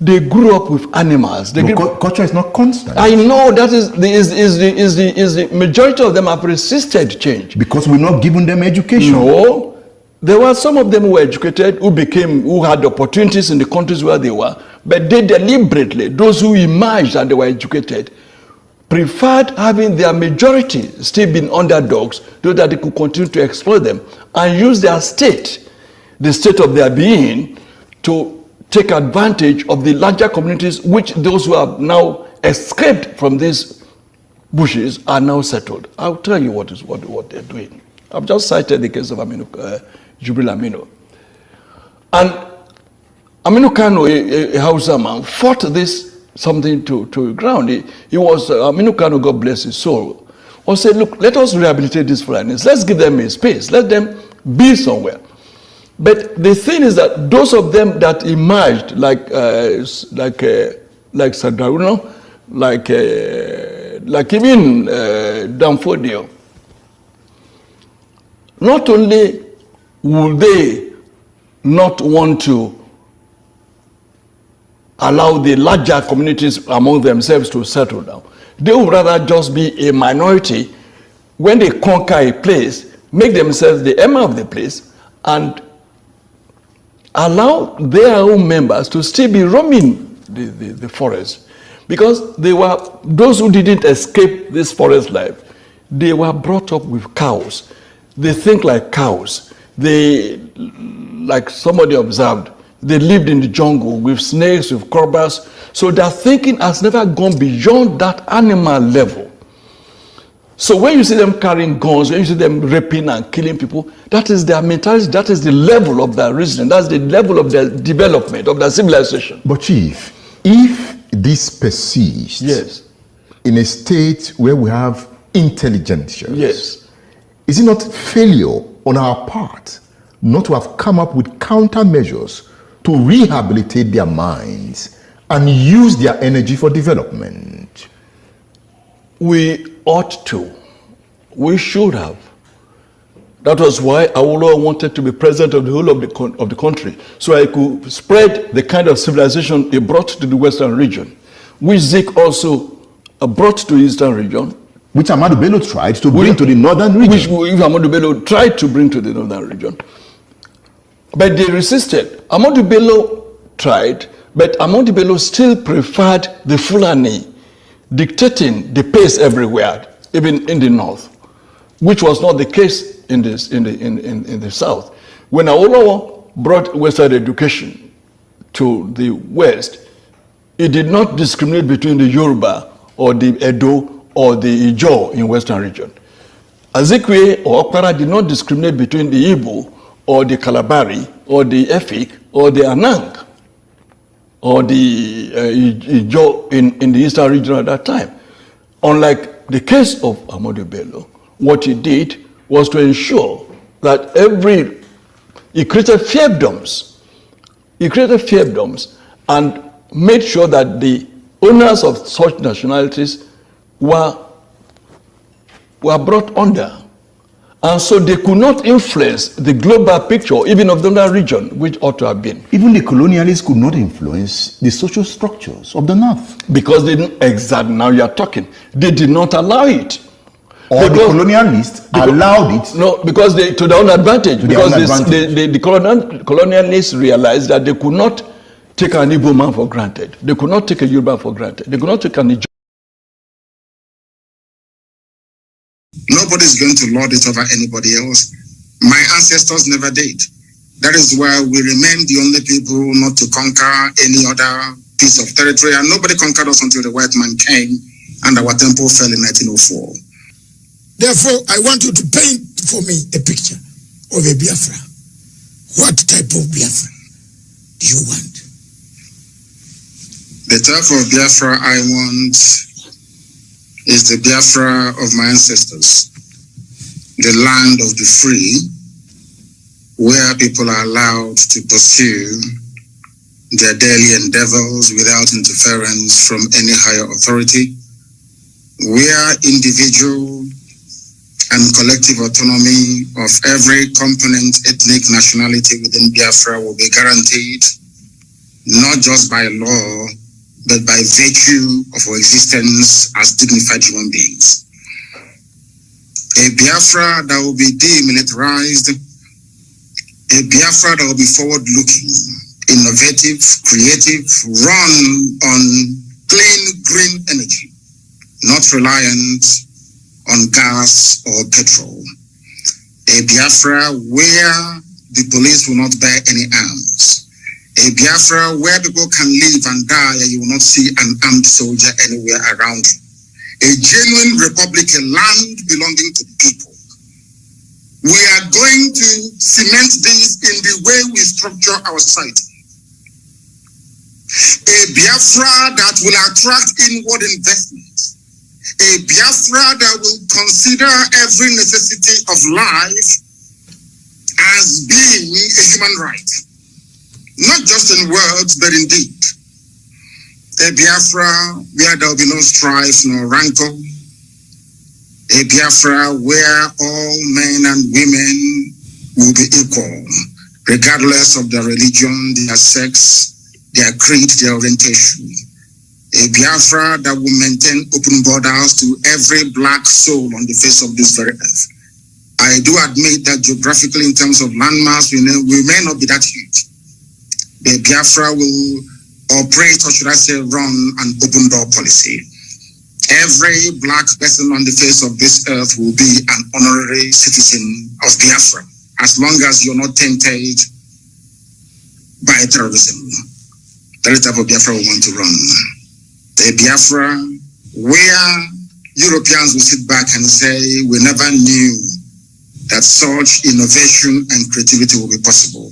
[SPEAKER 17] They grew up with animals.
[SPEAKER 16] Culture is not constant.
[SPEAKER 17] I know that is the majority of them have resisted change
[SPEAKER 16] because we're not giving them education.
[SPEAKER 17] No, there were some of them who were educated, who had opportunities in the countries where they were, but they deliberately, those who emerged and they were educated, preferred having their majority still being underdogs so that they could continue to exploit them and use their state, the state of their being, to take advantage of the larger communities which those who have now escaped from these bushes are now settled. I'll tell you what they're doing. I've just cited the case of Jubril Aminu. And Aminu Kano, a Hausa man, fought this something to ground. He was, Aminu Kano, God bless his soul, or said, look, let us rehabilitate these Fulanis. Let's give them a space. Let them be somewhere. But the thing is that those of them that emerged, like Sadarino, like even Danfodio, not only will they not want to allow the larger communities among themselves to settle down, they would rather just be a minority when they conquer a place, make themselves the emir of the place, and allow their own members to still be roaming the forest. Because they were, those who didn't escape this forest life, they were brought up with cows. They think like cows. They, like somebody observed, they lived in the jungle with snakes, with cobras. So their thinking has never gone beyond that animal level. So when you see them carrying guns, when you see them raping and killing people, that is their mentality, that is the level of their reasoning, that's the level of their development, of their civilization.
[SPEAKER 16] But Chief, if this persists in a state where we have intelligence, is it not failure on our part not to have come up with countermeasures to rehabilitate their minds and use their energy for development?
[SPEAKER 17] We ought to. We should have. That was why Awolowo wanted to be president of the whole of the country, so I could spread the kind of civilization he brought to the Western region, which Zik also brought to the Eastern region.
[SPEAKER 16] Which Ahmadu Bello tried to bring to the Northern region.
[SPEAKER 17] Which Ahmadu Bello tried to bring to the Northern region. But they resisted. Ahmadu Bello tried, but Ahmadu Bello still preferred the Fulani dictating the pace everywhere, even in the north, which was not the case in the south. When Awolowo brought Western education to the west, it did not discriminate between the Yoruba or the Edo or the Ijaw in western region. Azikwe or Okpara did not discriminate between the Igbo or the Kalabari or the Efik or the Anang or the Ijaw in the eastern region at that time. Unlike the case of Ahmadu Bello, what he did was to ensure that he created fiefdoms. He created fiefdoms and made sure that the owners of such nationalities were brought under. And so they could not influence the global picture, even of the region, which ought to have been.
[SPEAKER 16] Even the colonialists could not influence the social structures of the North.
[SPEAKER 17] Because they didn't, exactly, now you are talking, they did not allow it.
[SPEAKER 16] Or the colonialists allowed it.
[SPEAKER 17] No, because to their own advantage. Because the colonialists realized that they could not take an Igbo man for granted. They could not take a Yoruba for granted. They could not take an Ijaw.
[SPEAKER 18] Nobody's going to lord it over anybody else. My ancestors never did. That is why we remain the only people not to conquer any other piece of territory, and nobody conquered us until the white man came and our temple fell in 1904.
[SPEAKER 19] Therefore, I want you to paint for me a picture of a Biafra. What type of Biafra do you want?
[SPEAKER 18] The type of Biafra I want is the Biafra of my ancestors, the land of the free, where people are allowed to pursue their daily endeavors without interference from any higher authority, where individual and collective autonomy of every component, ethnic, nationality within Biafra will be guaranteed, not just by law, but by virtue of our existence as dignified human beings. A Biafra that will be demilitarized, a Biafra that will be forward-looking, innovative, creative, run on clean, green energy, not reliant on gas or petrol. A Biafra where the police will not bear any arms. A Biafra where people can live and die and you will not see an armed soldier anywhere around you. A genuine republic, a land belonging to the people. We are going to cement this in the way we structure our society. A Biafra that will attract inward investment. A Biafra that will consider every necessity of life as being a human right. Not just in words, but in deed. A Biafra where there will be no strife, no rancor. A Biafra where all men and women will be equal, regardless of their religion, their sex, their creed, their orientation. A Biafra that will maintain open borders to every black soul on the face of this very earth. I do admit that geographically, in terms of landmass, we may not be that huge. The Biafra will operate, or should I say, run an open door policy. Every black person on the face of this earth will be an honorary citizen of Biafra, as long as you're not tainted by terrorism. That is the type of Biafra we want to run. A Biafra where Europeans will sit back and say, we never knew that such innovation and creativity will be possible.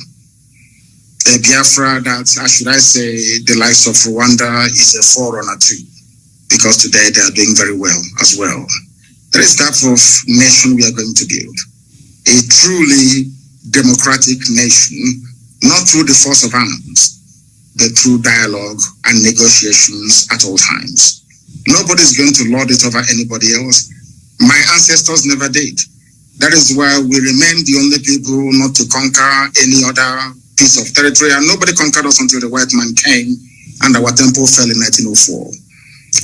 [SPEAKER 18] A Biafra that, should I say, the likes of Rwanda is a forerunner to, because today they are doing very well as well. That is the type of nation we are going to build. A truly democratic nation, not through the force of arms, but through dialogue and negotiations at all times. Nobody's going to lord it over anybody else. My ancestors never did. That is why we remain the only people not to conquer any other piece of territory, and nobody conquered us until the white man came and our temple fell in 1904.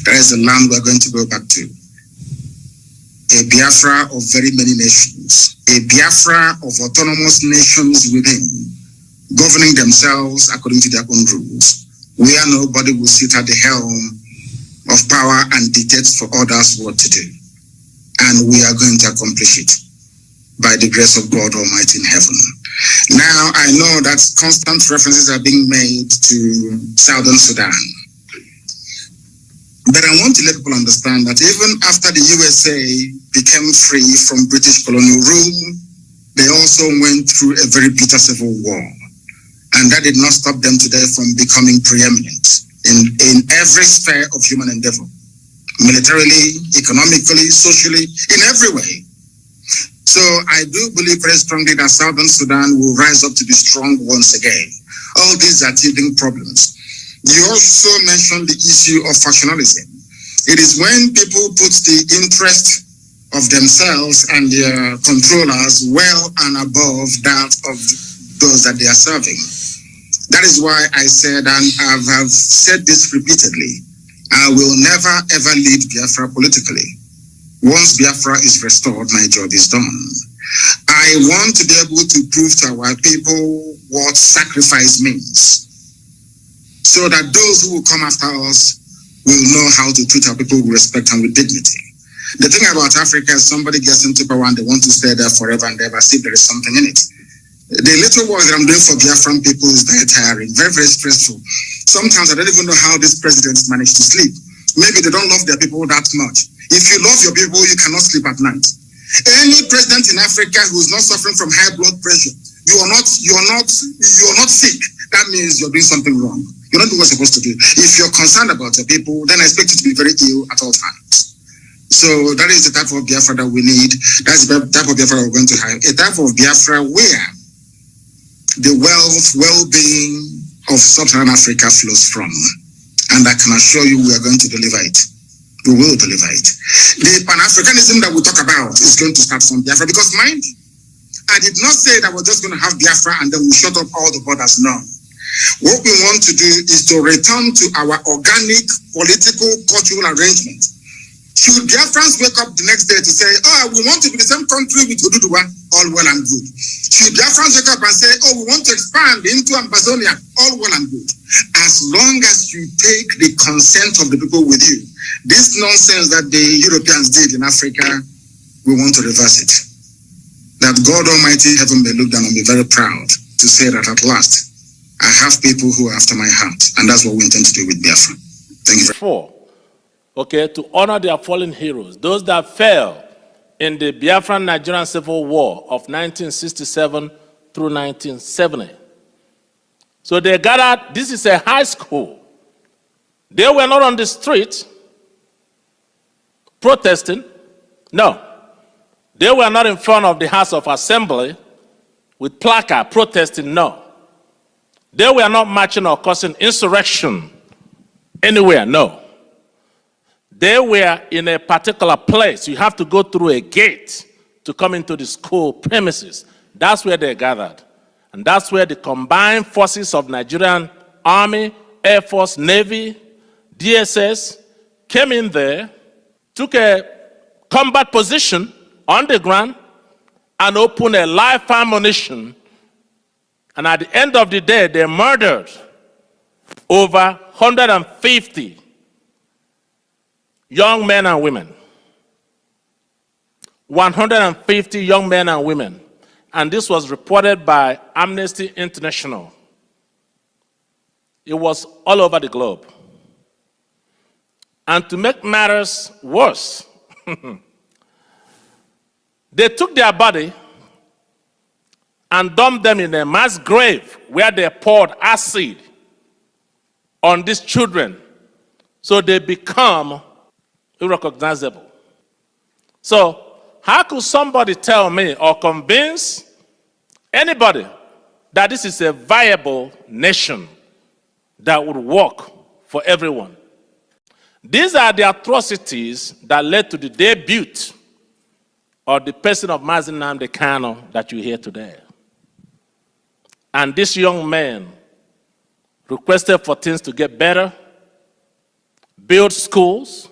[SPEAKER 18] That is the land we're going to go back to. A Biafra of very many nations. A Biafra of autonomous nations within, governing themselves according to their own rules, where nobody will sit at the helm of power and dictate for others what to do. And we are going to accomplish it by the grace of God Almighty in heaven. Now, I know that constant references are being made to Southern Sudan. But I want to let people understand that even after the USA became free from British colonial rule, they also went through a very bitter civil war. And that did not stop them today from becoming preeminent in every sphere of human endeavor. Militarily, economically, socially, in every way. So I do believe very strongly that Southern Sudan will rise up to be strong once again. All these are teething problems. You also mentioned the issue of factionalism. It is when people put the interest of themselves and their controllers well and above that of those that they are serving. That is why I said, and I have said this repeatedly, I will never ever lead Biafra politically. Once Biafra is restored, my job is done. I want to be able to prove to our people what sacrifice means, so that those who will come after us will know how to treat our people with respect and with dignity. The thing about Africa is somebody gets into power and they want to stay there forever and ever, see if there is something in it. The little work that I'm doing for Biafran people is very tiring, very, very stressful. Sometimes I don't even know how these presidents manage to sleep. Maybe they don't love their people that much. If you love your people, you cannot sleep at night. Any president in Africa who is not suffering from high blood pressure, you are not sick. That means you're doing something wrong. You're not doing what you're supposed to do. If you're concerned about your people, then I expect you to be very ill at all times. So that is the type of Biafra that we need. That's the type of Biafra that we're going to have. A type of Biafra where the wealth, well-being of Sub-Saharan Africa flows from. And I can assure you we are going to deliver it. We will deliver it. The Pan-Africanism that we talk about is going to start from Biafra, because mind, I did not say that we're just going to have Biafra and then we shut up all the borders. No. What we want to do is to return to our organic political cultural arrangement. Should Biafrans wake up the next day to say, oh, we want to be the same country with Oduduwa, all well and good. Should Biafrans wake up and say, oh, we want to expand into Ambazonia, all well and good. As long as you take the consent of the people with you, this nonsense that the Europeans did in Africa, we want to reverse it. That God Almighty heaven may look down and be very proud to say that at last, I have people who are after my heart, and that's what we intend to do with Biafra. Thank you very much.
[SPEAKER 20] Okay, to honor their fallen heroes, those that fell in the Biafran Nigerian Civil War of 1967 through 1970. So they gathered, this is a high school. They were not on the street protesting. No. They were not in front of the House of Assembly with placard protesting. No. They were not marching or causing insurrection anywhere. No. They were in a particular place. You have to go through a gate to come into the school premises. That's where they gathered. And that's where the combined forces of Nigerian Army, Air Force, Navy, DSS came in there, took a combat position on the ground, and opened a live ammunition. And at the end of the day, they murdered over 150 young men and women. 150 young men and women. And this was reported by Amnesty International. It was all over the globe. And to make matters worse, they took their body and dumped them in a mass grave where they poured acid on these children so they become irrecognizable. So how could somebody tell me or convince anybody that this is a viable nation that would work for everyone? These are the atrocities that led to the debut of the person of Mazi Nnamdi Kanu that you hear today. And this young man requested for things to get better, build schools,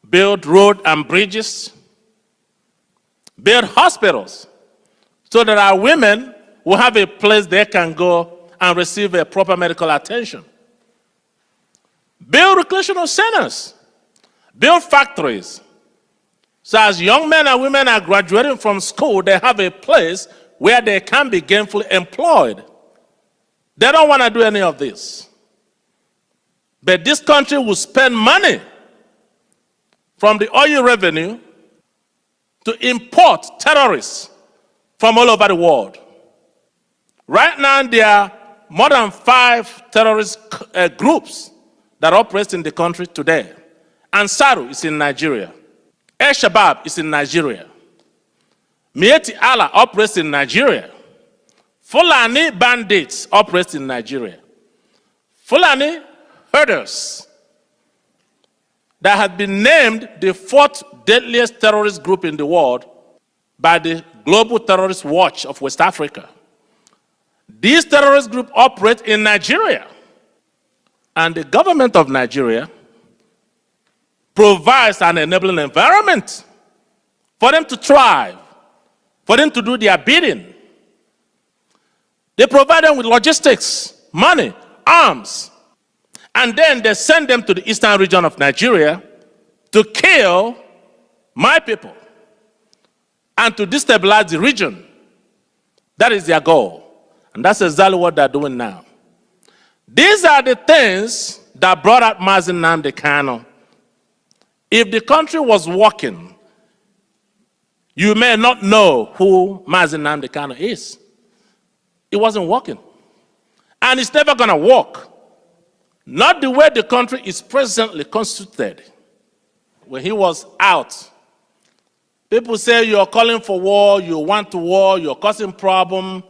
[SPEAKER 20] build roads and bridges, build hospitals, so that our women will have a place they can go and receive a proper medical attention. build recreational centers, build factories. So as young men and women are graduating from school, they have a place where they can be gainfully employed. They don't want to do any of this. But this country will spend money from the oil revenue to import terrorists from all over the world. Right now, there are more than 5 terrorist groups that operate in the country today. Ansaru is in Nigeria. El-Shabaab is in Nigeria. Mieti Allah operates in Nigeria. Fulani bandits operate in Nigeria. Fulani herders that had been named the 4th deadliest terrorist group in the world by the Global Terrorist Watch of West Africa. These terrorist groups operate in Nigeria. And the government of Nigeria provides an enabling environment for them to thrive, for them to do their bidding. They provide them with logistics, money, arms, and then they send them to the eastern region of Nigeria to kill my people and to destabilize the region. That is their goal. And that's exactly what they're doing now. These are the things that brought out Mazi Nnamdi Kanu. If the country was working, you may not know who Mazi Nnamdi Kanu is. It wasn't working. And it's never going to work. Not the way the country is presently constituted. When he was out, people say you're calling for war, you want to war, you're causing problem.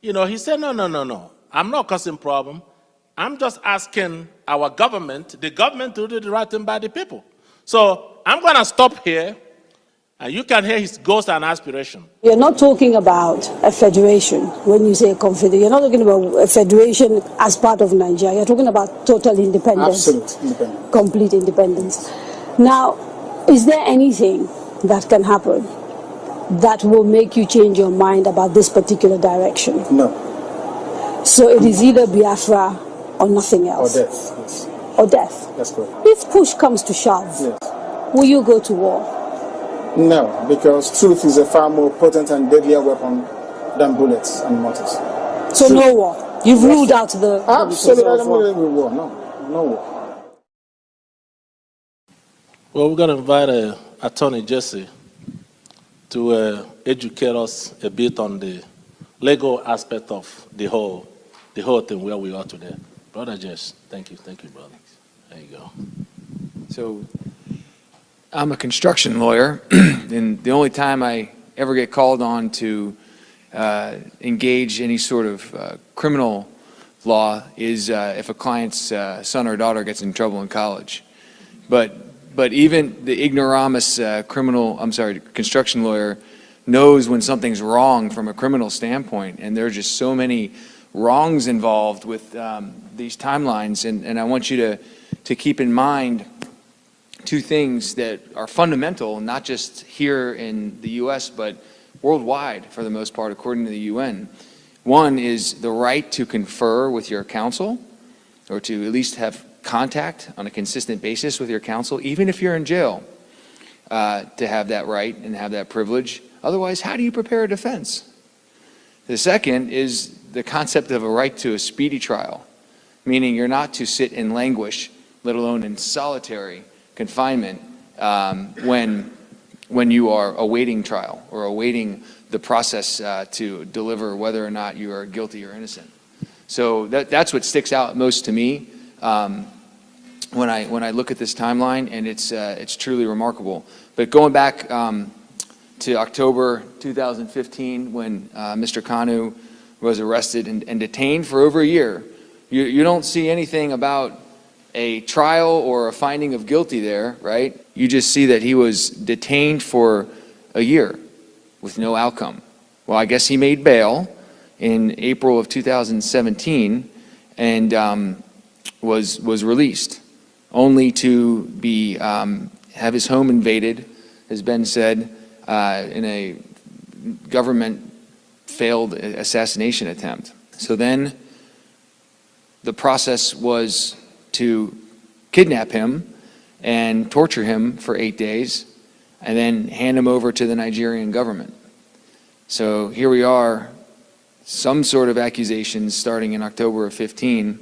[SPEAKER 20] You know, he said, no. I'm not causing problem. I'm just asking our government, the government to do the right thing by the people. So I'm going to stop here, and you can hear his goals and aspiration.
[SPEAKER 21] You're not talking about a federation when you say a confederation. You're not talking about a federation as part of Nigeria. You're talking about total independence.
[SPEAKER 10] Absolute independence.
[SPEAKER 21] Complete independence. Now, is there anything that can happen that will make you change your mind about this particular direction?
[SPEAKER 10] No.
[SPEAKER 21] So it is either Biafra or nothing else?
[SPEAKER 10] Or death, yes.
[SPEAKER 21] Or death?
[SPEAKER 10] That's correct.
[SPEAKER 21] If push comes to shove,
[SPEAKER 10] yes.
[SPEAKER 21] Will you go to war?
[SPEAKER 10] No, because truth is a far more potent and deadlier weapon than bullets and mortars.
[SPEAKER 21] So truth. No war? You've ruled out the...
[SPEAKER 10] Absolutely, I don't believe in war, no war.
[SPEAKER 20] Well, we're going to invite Attorney Jesse to educate us a bit on the legal aspect of the whole thing where we are today. Brother Jesse, thank you, brother. There you go.
[SPEAKER 22] So, I'm a construction lawyer, and the only time I ever get called on to engage any sort of criminal law is if a client's son or daughter gets in trouble in college. But even the ignoramus construction lawyer knows when something's wrong from a criminal standpoint, and there are just so many wrongs involved with these timelines, and I want you to keep in mind two things that are fundamental, not just here in the US, but worldwide for the most part, according to the UN. One is the right to confer with your counsel, or to at least have contact on a consistent basis with your counsel, even if you're in jail, to have that right and have that privilege. Otherwise, how do you prepare a defense? The second is the concept of a right to a speedy trial, meaning you're not to sit and languish, let alone in solitary confinement, when you are awaiting trial or awaiting the process to deliver whether or not you are guilty or innocent. So that's what sticks out most to me when I look at this timeline, and it's truly remarkable. But going back to October 2015, when Mr. Kanu was arrested and detained for over a year, you don't see anything about a trial or a finding of guilty there, right? You just see that he was detained for a year with no outcome. Well, I guess he made bail in April of 2017 and was released, only to be have his home invaded, as Ben said, in a government failed assassination attempt. So then the process was to kidnap him and torture him for 8 days, and then hand him over to the Nigerian government. So here we are, some sort of accusations starting in October of 15,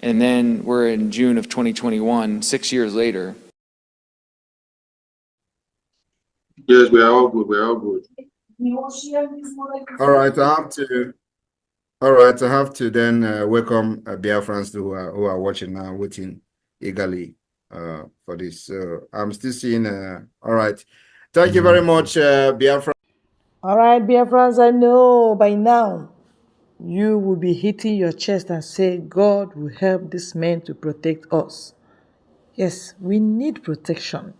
[SPEAKER 22] and then we're in June of 2021, 6 years later.
[SPEAKER 6] Yes, we are all good. We are all good.
[SPEAKER 2] All right, I have to then welcome Biafrans who are watching now, waiting eagerly for this. So I'm still seeing. All right, thank you very much, Biafra.
[SPEAKER 1] All right, Biafrans, I know by now you will be hitting your chest and say, God will help this man to protect us. Yes, we need protection.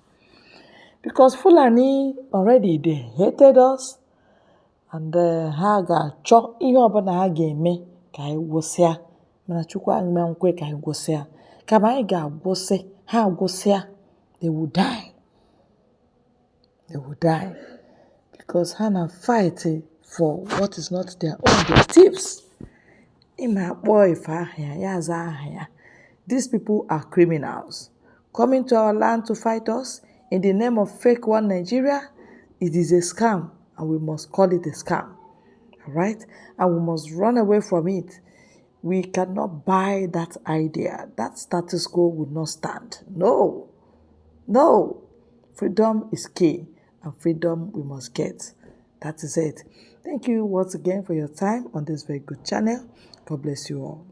[SPEAKER 1] Because Fulani already, they hated us. And ha ga-achọ ihe ọbụla ha ga-eme ka anyị gwụsịa. Mana Chukwu anyị nkwe ka anyị gwụsịa. Kama anyị ga-agwụsị, ha gwụsịa, they will die. They will die. Because ha na-fight for what is not their own, their thieves. These people are criminals coming to our land to fight us in the name of fake one Nigeria. It is a scam, and we must call it a scam. All right? And we must run away from it. We cannot buy that idea. That status quo would not stand. No. No. Freedom is key, and freedom we must get. That is it. Thank you once again for your time on this very good channel. God bless you all.